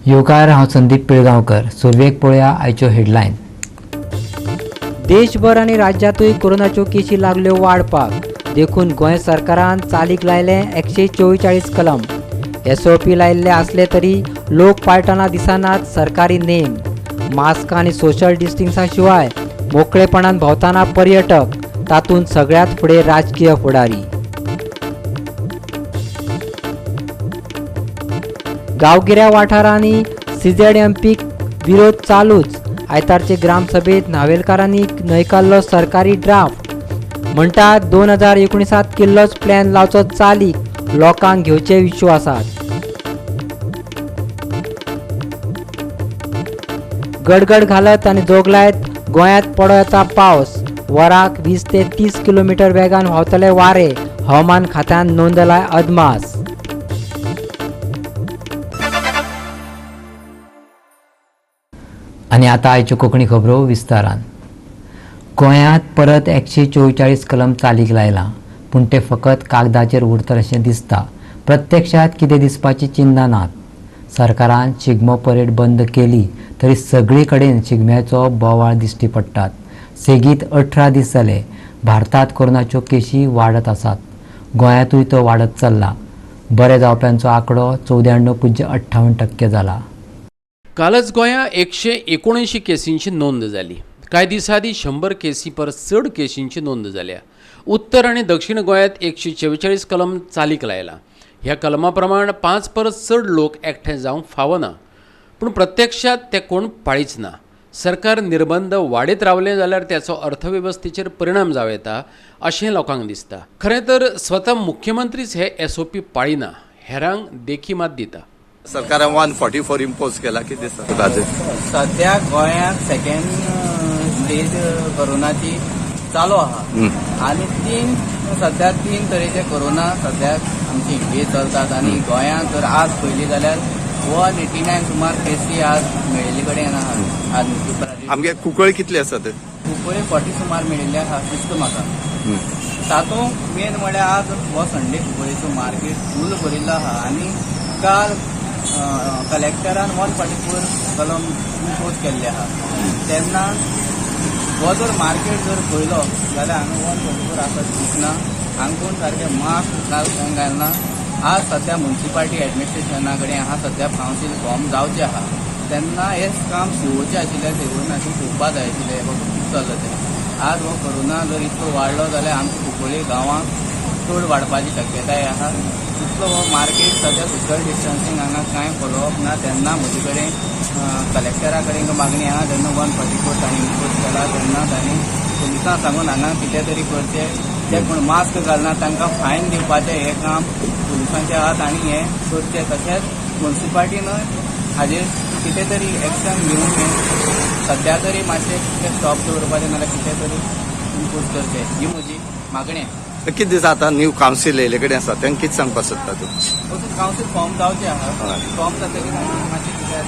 योकार हांव संदीप पिळगांवकर. सुरवेक पळोवया आयच्यो हेडलायन. देशभर आणि राज्यातूय कोरोनाच्यो केशी लागल्यो वाडपाक. देखून गोंय सरकारान चालीक लायले 144 कलम. SOP लायिल्ले आसले तरी लोक पाळटना दिसनात सरकारी नेम. मास्क आनी सोशल डिस्टन्सिंगा शिवाय मोकळेपणान भोंवतना पर्यटक, तातूंत सगळ्यात फुडें राजकीय फुडारी. गांवगिऱ्या वाठारांनी CZMPक विरोध चालूच. आयतारचे ग्रामसभेत नावेलकारांनी न्हयकारलो सरकारी ड्राफ्ट. म्हणटात 2019 केल्लोच प्लॅन लावचो चालीक, लोकांक घेवचे विश्वासात. गडगड घालत आनी जोगलायत गोंयांत पडो येता पावस. वराक 20 ते 30 किलोमीटर वेगान व्हांवतले वारे. हवामान खात्यान नोंदलाय अदमास. आनी आतां आयच्यो कोंकणी खबरो विस्तारान. गोंयांत परत 144 कलम चालीक लायला, पूण ते फकत कागदाचेर उरतले अशें दिसता. प्रत्यक्षात कितें दिसपाची चिन्नां नात. सरकारान शिगमो परेड बंद केली तरी सगळी कडेन शिगम्याचो बोवाळ दिश्टी पडटात. सेगीत 18 दीस जाले भारतांत कोरोनाच्यो केशी वाडत आसात. गोंयांतूय तो वाडत चल्ला. बरे जावप्यांचो आंकडो 94.58% जाला. कालच गोंयांत 179 केसींची नोंद जाली. कांय दिसां आदीं 100 केसी परस चड केशींची नोंद जाल्या. उत्तर आनी दक्षिण गोंयांत 144 कलम चालीक लायला. ह्या कलमा प्रमाण 5 परस चड लोक एकठांय जावंक फावना. पूण प्रत्यक्षात ते कोण पाळीच ना. सरकार निर्बंध वाडीत रावले जाल्यार त्याचो अर्थवेवस्थेचेर परिणाम जावं येता अशें लोकांक दिसता. खरें तर स्वता मुख्यमंत्रीच हे SOP पाळिना, हेरांक देखी मात दिता. सरकारान 144 इम्पोज केला. कितें दिसता सध्या गोंयांत सेकंड स्टेज कोरोनाची चालू आहा आनी सध्या तीन तरेचे कोरोना सद्याक आमची इंडिये चलतात. आनी गोंयांत जर आज पयली जाल्यार 189 सुमार केसी आज मेळिल्ले कडेन आहा. आमगे कुंकळी कितली आसात? कुंकळी 40 सुमार मेळिल्ले आहा दिसता म्हाका. तातूंत मेन म्हळ्यार आज हो संडे कुंकळीचो मार्केट फूल भरिल्लो आहा. आनी काल कलेक्टरान 144 कलम इम्पोज केल्ले आहा. तेन्ना हो जर मार्केट जर पळयलो जाल्यार हांगा 144 आसत दिसना. हांगा कोण सारके मास्क घालना. आज सध्या म्युनिसिपालिटी एडमिनिस्ट्रेशना कडेन आहा सध्या कावन्सील फॉर्म जावचे आहा. तेन्ना हें काम शिवोवचें आशिल्लें तेवून आनी पळोवपा जाय आशिल्लें कितें चल्लां तें. आज हो कोरोना जर इतलो वाडलो जाल्यार आमच्या कुंकळी गांवांत चड वाडपाची शक्यताय आहा. इतलो हो मार्केट सध्या सोशल डिस्टन्सिंग हांगा कांय फॉलोअप ना. तेन्ना म्हजे कडेन कलेक्टरा कडेन मागणी आहा. जेन्ना 144 ताणें इम्पोज केला तेन्ना तांणी पुलिसां सांगून हांगा कितें तरी करचें. जे कोण मास्क घालना तांकां फायन दिवपाचें हें काम पुलिसांचें आहा आनी हें करचें. तशेंच म्युनिसिपालिटीनूय हाजेर कितें तरी एक्शन घेवन हें सध्या तरी मातशें कितें स्टॉप दवरपाचें नाल्यार कितें तरी इम्पोज करचें ही म्हजी मागणी. कितें दिसता आतां न्यू कावन्सील येयले कडेन आसा तांकां कितें सांगपाक सोदता तूं? कावन्सील फॉर्म जावचे आहा. फॉर्म जातकीर मातशें कितें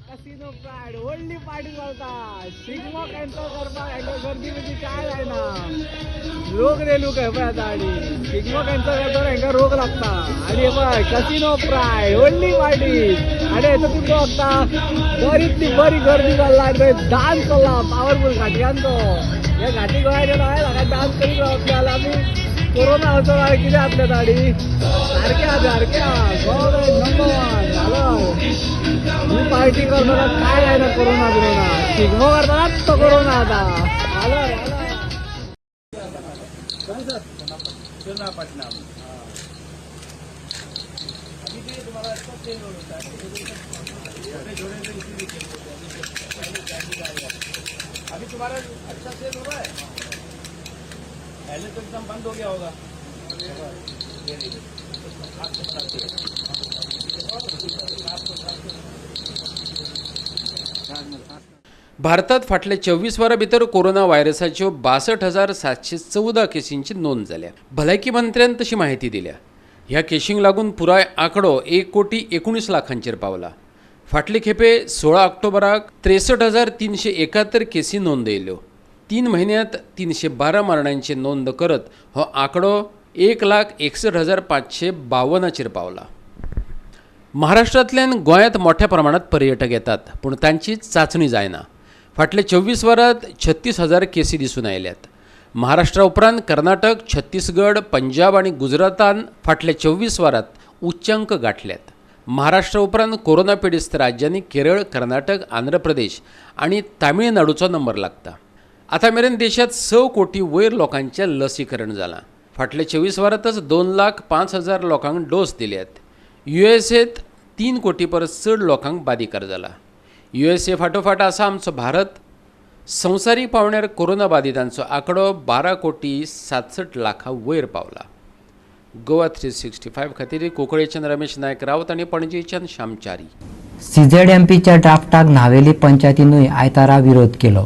कसिनो प्रायड व्हडली पार्टी करता. शिगमो कॅन्सल करपाक हांगा गर्दी बिर्दी काय जायना. रोग रेलू खंय पळय आतां. आनी शिगमो कॅन्सल करता हांकां रोग लागता. आनी पळय कसिनो प्रायड व्हडली पार्टी. आनी हेचो तूं बघता बरीतली बरी गर्दी जाल्ला. डान्स चल्ला पावरफूल घाटयांचो. हे घाटी गोंयांत येवन हांगा डान्स करीत रावतले जाल्यार आमी कोरोना वचो जाल्यार कितें जातलें ताडी. सारकें आहा गोंय नंबर 1 जालो. ही पार्टी करतना काय जायना कोरोना बिरोना. शिगमो करतनाच तो कोरोना आतां हालो. अभी तुम्हारा अच्छा सेल हो रहा है. पहले तो एकदम बंद हो गया होगा. भारतात फाटले 24 वरां भितर कोरोना व्हायरसाच्यो 62,714 केसींची नोंद जाल्या. भलायकी मंत्र्यान तशी माहिती दिल्या. ह्या केशींक लागून पुराय आंकडो 1,19,00,000 पावला. फाटले खेपे 16 ऑक्टोबराक 63,371 केसी नोंदयल्यो. 3 महिन्यांत 312 मरणांची नोंद करत हो आंकडो 1,61,552 पावला. महाराष्ट्रांतल्यान गोंयांत मोठ्या प्रमाणात पर्यटक येतात, पूण तांची चांचणी जायना. फाटल्या 24 वरांत 36,000 केसी दिसून आयल्यात. महाराष्ट्रा उपरांत कर्नाटक, छत्तीसगड, पंजाब आनी गुजरातान फाटल्या 24 वरांत उच्चांक गाठल्यात. महाराष्ट्रा उपरांत कोरोना पिडीस्त राज्यांनी केरळ, कर्नाटक, आंध्र प्रदेश आनी तामिळनाडूचो नंबर लागता. आतां मेरेन देशांत 6 कोटी वयर लोकांचें लसीकरण जालां. फाटल्या 24 वरांतच 2,05,000 लोकांक डोस दिल्यात. USAत 3 कोटी परस चड लोकांक बादिकार जाला. USA फाटोफाट आसा आमचो भारत. संवसारीक पावण्यार कोरोना बादितांचो आंकडो 12,67,00,000 वयर पावला. गोवा 365 खातीर कोंकणीच्यान रमेश नायक रावत आनी पणजेच्यान श्यामचारी. CZMPच्या ड्राफ्टाक न्हावेली पंचायतीनूय आयतारा विरोध केलो.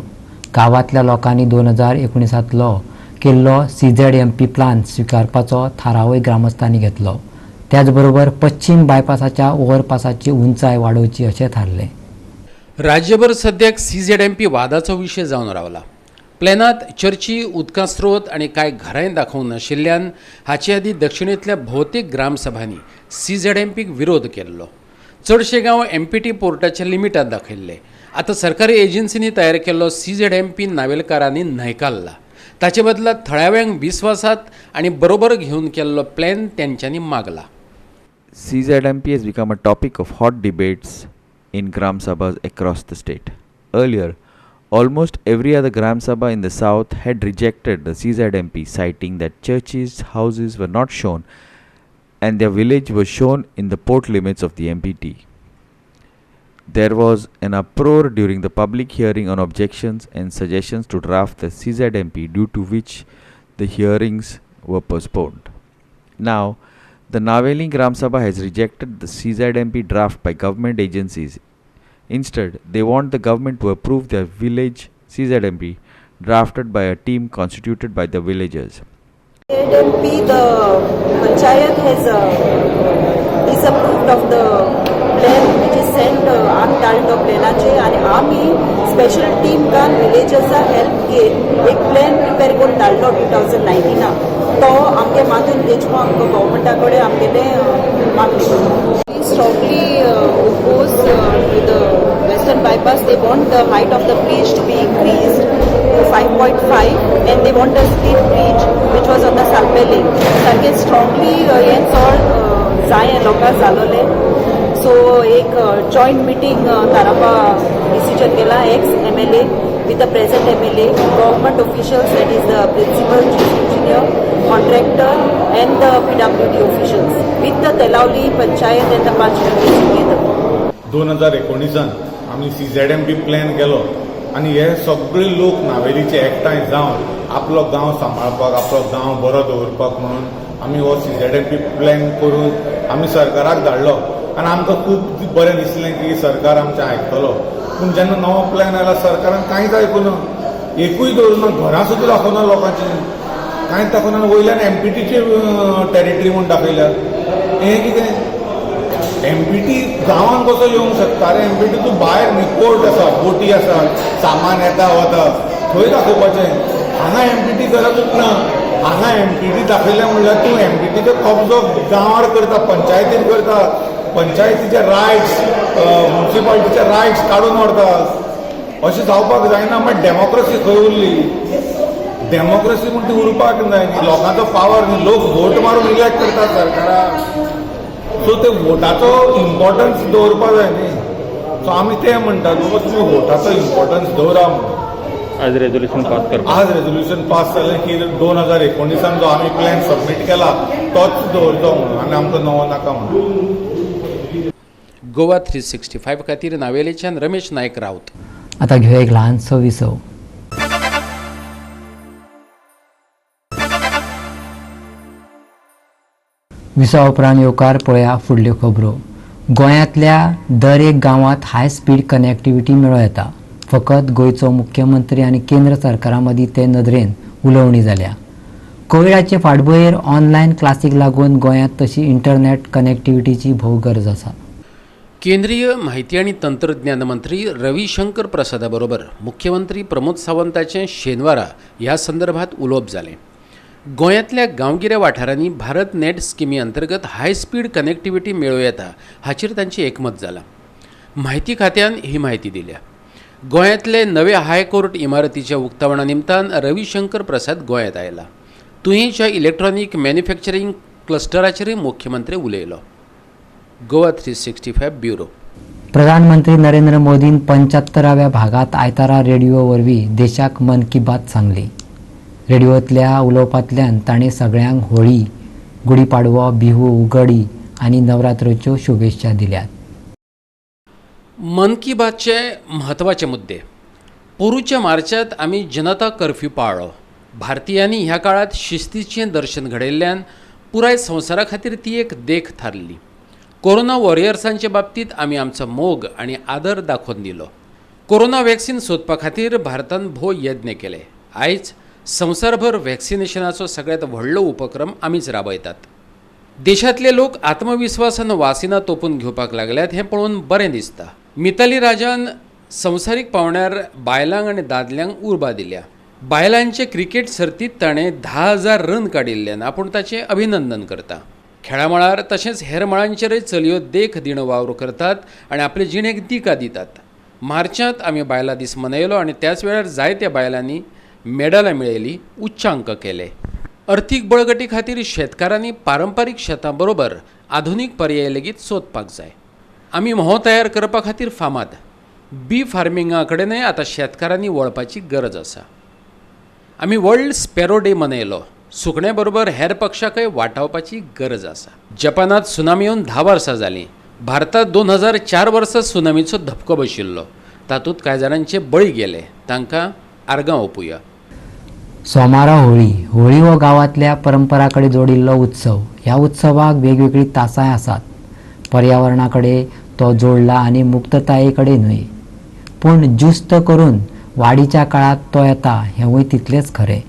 गांवांतल्या लोकांनी 2019 केल्लो CZMP प्लान स्विकारपाचो थारावय ग्रामस्थांनी घेतलो. त्याचबरोबर पश्चिम बायपासाच्या ओव्हरपासाची उंचाय वाडोवची अशें थारले. राज्यभर सद्याक CZMP वादाचो विशय जावन रावला. प्लॅनांत चर्ची, उदका स्रोत आनी कांय घरांय दाखोवंक नाशिल्ल्यान हाचे आदीं दक्षिणेंतल्या भोवतेक ग्रामसभांनी CZMPक विरोध केल्लो. चडशे गांव MPT पोर्टाच्या लिमिटांत दाखयल्ले. आतां सरकारी एजन्सींनी तयार केल्लो CZMP नावेलकारांनी न्हयकारला. ताचे बदला थळाव्यांक विस्वासात आनी बरोबर घेवन केल्लो प्लॅन तेंच्यांनी मागला. CZMP has become a topic of hot debates in Gram Sabhas across the state. Earlier, almost every other Gram Sabha in the south had rejected the CZMP, citing that churches' houses were not shown and their village was shown in the port limits of the MPT. There was an uproar during the public hearing on objections and suggestions to draft the CZMP, due to which the hearings were postponed. Now, the Naveli Gram Sabha has rejected the CZMP draft by government agencies. Instead, they want the government to approve their village CZMP drafted by a team constituted by the villagers. CZMP, the Panchayat has disapproved of the plan which is sent आम धाडलो प्लॅनाचे आनी आमी special team कान विलेजर्सा help घेवन एक plan prepare करून धाडलो 2019. तो आमगे मातून तेजको आमकां गव्हर्मेंटा कडेन आमगेलें मागणी. Strongly oppose to the western bypass. They want the height of the bridge to be increased to 5.5 and they want a split bridge which was on the Salpe link. Sarke strongly sort जाय लोकां जालोले. So एक joint meeting तारापा decision केला ex-MLA with the present MLA, government officials, that is the principal, chief engineer, contractor and the PWD officials with the Telavli Panchayat and the 5 members together. 2019 आम्ही CZMP plan केलो आनी हे सगळे लोक नावेलीचे एकठांय जावन आपलो गांव सांबाळपाक, आपलो गांव बरो दवरपाक म्हणून आमी हो CZMP प्लॅन करून आमी सरकाराक धाडलो आनी आमकां खूब बरें दिसलें की सरकार आमचें आयकतलो. पूण जेन्ना नवो प्लॅन आयला सरकारान कांयच आयकुना, एकूय दवरुना, घरां सुद्दां दाखोवना लोकांची, कांयच दाखोवना. वयल्यान MPTची टेरिटरी म्हूण दाखयल्या. हें कितें? MPT गांवांत कसो येवंक शकता? अरे MPT तूं भायर न्ही, पोर्ट आसा, बोटी आसा, सामान येता वता, थंय दाखोवपाचें. हांगा MPT गरजूच ना. हांगा MPT दाखयलें म्हणल्यार तूं MPTचो कब्जो गांवार करता, पंचायतीन करता, पंचायतीचे रायट्स, म्युन्सिपालिटीचे रायट्स काडून व्हरता. अशें जावपाक जायना. मागीर डेमोक्रेसी खंय उरली? डेमोक्रेसी म्हण ती उरपाक जाय न्ही. लोकांचो पावर न्ही, लोक वोट मारून इलेक्ट करतात सरकाराक. सो ते वोटाचो इम्पॉर्टन्स दवरपाक जाय न्ही. सो आमी तें म्हणटात बाबा तुमी वोटाचो इम्पॉर्टन्स दवरा म्हणून. आज रेझोल्युशन पास जालें की 2019 जो आमी प्लॅन सबमीट केला तोच दवरचो म्हणून आनी आमकां नवो नाका म्हणून. गोवा 365 खातीर नावेलीच्यान रमेश नायक रावत. आता घेऊया एक ल्हानसो विसव. विसव उपरांत येवकार पळया फुडल्यो खबरो. गोंयांतल्या दर एक गांवांत हाय स्पीड कनेक्टिव्हिटी मेळो येता. फकत गोंयचो मुख्यमंत्री आनी केंद्र सरकारा मदीं ते नदरेन उलोवणी जाल्या. कोविडाचे फाटभुंयेर ऑनलायन क्लासीक लागून गोंयांत तशी इंटरनेट कनेक्टिव्हिटीची भोव गरज आसा. केंद्रीय माहिती आणि तंत्रज्ञान मंत्री रविशंकर प्रसादा बरोबर मुख्यमंत्री प्रमोद सावंताचें शेनवारा ह्या संदर्भात उलोवप जालें. गोंयांतल्या गांवगिऱ्या वाठारांनी भारत नेट स्किमी अंतर्गत हाय स्पीड कनेक्टिव्हिटी मेळूं येता हाचेर तांचें एकमत जालां. म्हायती खात्यान ही म्हायती दिल्या. गोंयांतले नवे हायकोर्ट इमारतीच्या उक्तावणा निमतान रविशंकर प्रसाद गोंयांत आयला. तुयेच्या इलेक्ट्रॉनीक मॅन्युफॅक्चरींग क्लस्टराचेरय मुख्यमंत्री उलयलो. गोवा 365 ब्युरो. प्रधानमंत्री नरेंद्र मोदीन 75व्या भागात आयतारा रेडिओ वरवीं देशाक मन की बात सांगली. रेडिओंतल्या उलोवपांतल्यान ताणें सगळ्यांक होळी, गुढीपाडवो, बिहू, उगडी आनी नवरात्रोच्यो शुभेच्छा दिल्यात. मन की बातचे म्हत्वाचे मुद्दे. पोरूच्या मार्चांत आमी जनता कर्फ्यू पाळ्ळो. भारतीयांनी ह्या काळात शिस्तीचें दर्शन घडयल्ल्यान पुराय संवसारा खातीर ती एक देख थारली. कोरोना वॉरियर्सांचे बाबतींत आमी आमचो मोग आनी आदर दाखोवन दिलो. कोरोना वॅक्सिन सोदपा खातीर भारतान भोव यत्न केले. आयज संवसारभर वॅक्सिनेशनाचो सगळ्यांत व्हडलो उपक्रम आमीच राबयतात. देशांतले लोक आत्मविश्वासान वासिनां तोपून घेवपाक लागल्यात हें पळोवन बरें दिसता. मिताली राजान संवसारीक पावंड्यार बायलांक आनी दादल्यांक उर्बा दिल्या. बायलांचे क्रिकेट सर्तींत ताणें 10,000 रन काडिल्ल्यान आपूण ताचें अभिनंदन करता. खेळा मळार तशेंच हेर मळांचेरय चलयो देख दिणो वावर करतात आनी आपले जिणेक दिका दितात. मार्चांत आमी बायलां दीस मनयलो आनी त्याच वेळार जायत्या बायलांनी मेडलां मेळयलीं, उच्चांक केले. अर्थीक बळगटी खातीर शेतकारांनी पारंपारीक शेतां बरोबर आधुनीक पर्याय लेगीत सोदपाक जाय. आमी म्होंव तयार करपा खातीर फामाद. बी फार्मिंगा कडेनय आतां शेतकारांनी वळपाची गरज आसा. आमी वर्ल्ड स्पॅरो डे मनयलो. सुकण्या बरोबर हेर पक्षाकय वाटावपाची गरज आसा. जपानांत सुनामी येवन 10 वर्सां जालीं. भारतांत 2004 वर्सा सुनामीचो धपको बशिल्लो. तातूंत कांय जाणांचे बळी गेले. तांकां आर्गां ओंपुया. सोमारा होळी. होळी हो गांवांतल्या परंपरा कडेन जोडिल्लो उत्सव. ह्या उत्सवाक वेगवेगळी तासांय आसात. पर्यावरणा कडेन तो जोडला आनी मुक्तताये कडेन न्हय. पूण ज्युस्त करून वाडीच्या काळात तो येता हेंवूय तितलेंच खरें.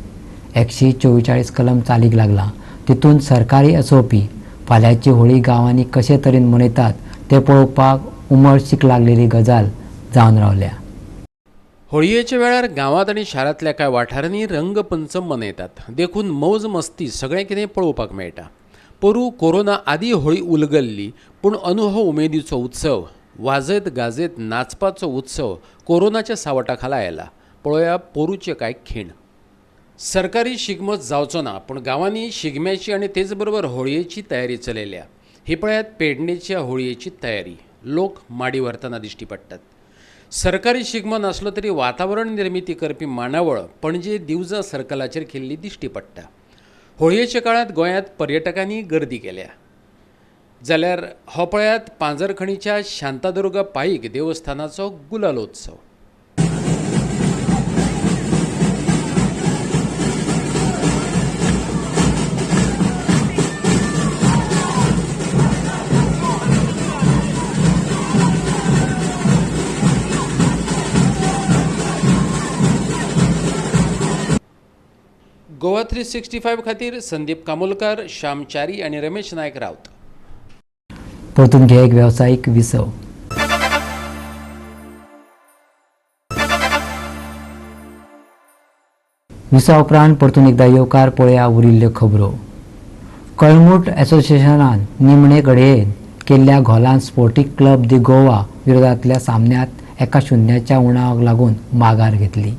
144 कलम चालीक लागला. तितून सरकारी एसओपी फाल्यांची होळी गांवांनी कशे तरेन मनयतात तें पळोवपाक उमळशीक लागलेली गजाल जावन रावल्या. होळयेच्या वेळार गांवांत आनी शारांतल्या कांय वाठारांनी रंगपंचम मनयतात. देखून मौज मस्ती सगळें कितें पळोवपाक मेळटा. पोरू कोरोना आदीं होळी उलगल्ली, पूण अंदू हो उमेदीचो उत्सव, वाजत गाजत नाचपाचो उत्सव कोरोनाच्या सावटा खाला आयला. पळोवया पोरूचे कांय खीण. सरकारी शिगमो जावचो ना, पूण गांवांनी शिगम्याची आनी तेच बरोबर होळयेची तयारी चलयल्या. ही पळयात पेडणेच्या होळयेची तयारी. लोक माडी व्हरतना दिश्टी पडटात. सरकारी शिगमो नासलो तरी वातावरण निर्मिती करपी मांडावळ पणजे दिवजा सर्कलाचेर केल्ली दिश्टी पडटा. होळयेच्या काळांत गोंयांत पर्यटकांनी गर्दी केल्या. जाल्यार हो पळयात पांजरखणीच्या शांतादुर्गा पायीक देवस्थानाचो गुलालोत्सव. गोवा 365 खातीर संदीप कामोलकार, श्याम च्यारी आनी रमेश नायक रावत. परतून घे एक वेवसायीक विसव. विसा उपरांत परतून एकदा येवकार पळया उरिल्ल्यो खबरो. कळंगूट असोसिएशनान निमणे घडयेन केल्ल्या घोलान स्पोर्टिंग क्लब दी गोवा विरोधांतल्या सामन्यांत 1-0 उणावाक लागून माघार घेतली.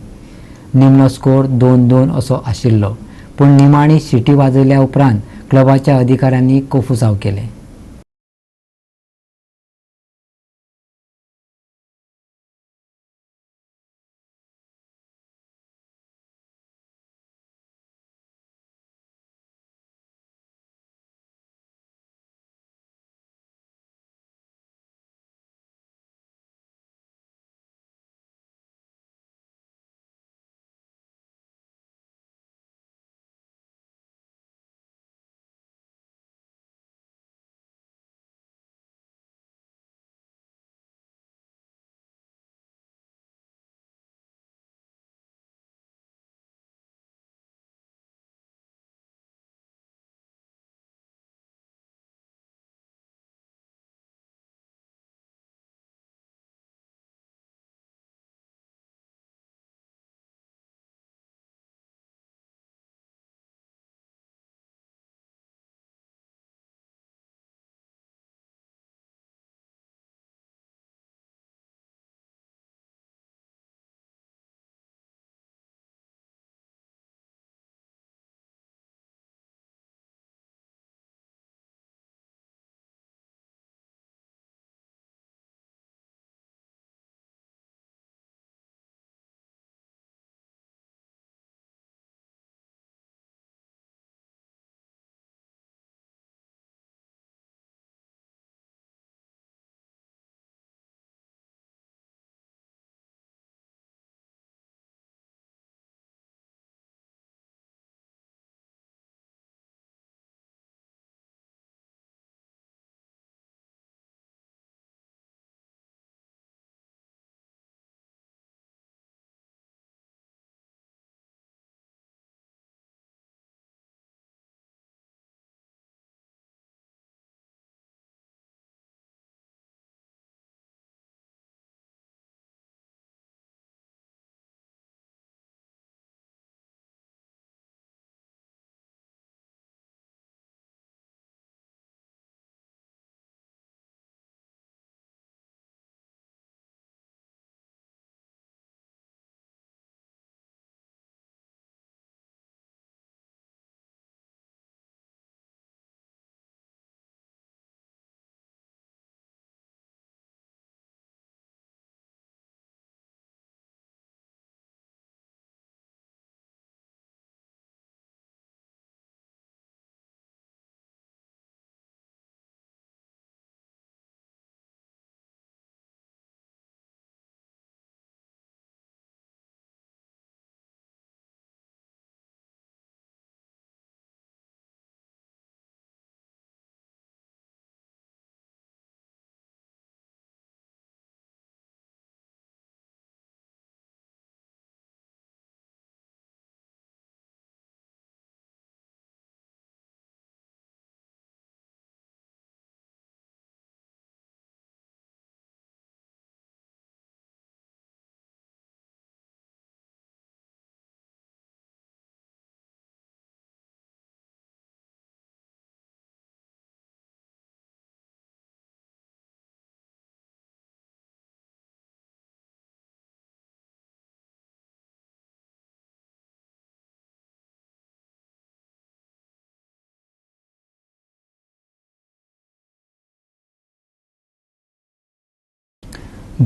निमणो स्कोर 2-2 असो आशिल्लो, पूण निमाणी शिटी वाजयल्या उपरांत क्लबाच्या अधिकाऱ्यांनी कोफुसांव केले.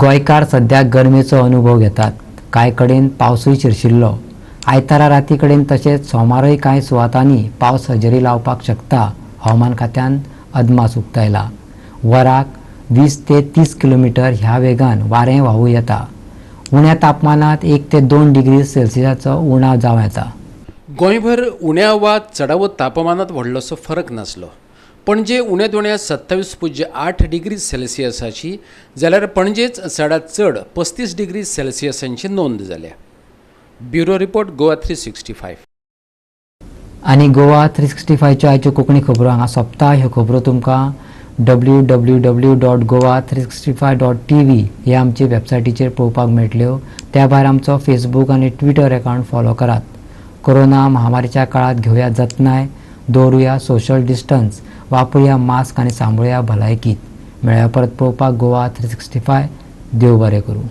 गोंयकार सध्या गरमेचो अनुभव घेतात. कांय कडेन पावसूय शिरशिल्लो. आयतारा राती कडेन तशेंच सोमारय कांय सुवातांनी पावस हजेरी लावपाक शकता हवामान खात्यान अदमास उक्तायला. वराक 20 ते 30 किलोमीटर ह्या वेगान वारें व्हांवूं येता. उण्या तापमानात 1 ते 2 डिग्री सेल्सियसाचो उणाव जावं येता. गोंयभर उण्या वा चडावत तापमानात व्हडलोसो फरक नासलो. पणजे उण्यांत उण्या 27.8 डिग्री सेल्सियसाची जाल्यार पणजेच चडांत चड 35 डिग्री सेल्सियसांची नोंद जाल्या. Bureau report Goa 365. आनी गोवा 365च्यो आयच्यो कोंकणी खबरो हांगा सोंपता. ह्यो खबरो तुमकां www.goa365.tv ह्या आमचे वेबसायटीचेर पळोवपाक मेळटल्यो. त्या भायर आमचो फेसबूक आनी ट्विटर अकावंट फॉलो करात. कोरोना महामारीच्या काळात घेवया जतनाय, दवरुया सोशल डिस्टन्स, वापरुया मास्क आनी सांबाळुया भलायकीत. मेळ्या परत पळोवपाक गोवा 365. देव बरें करूं.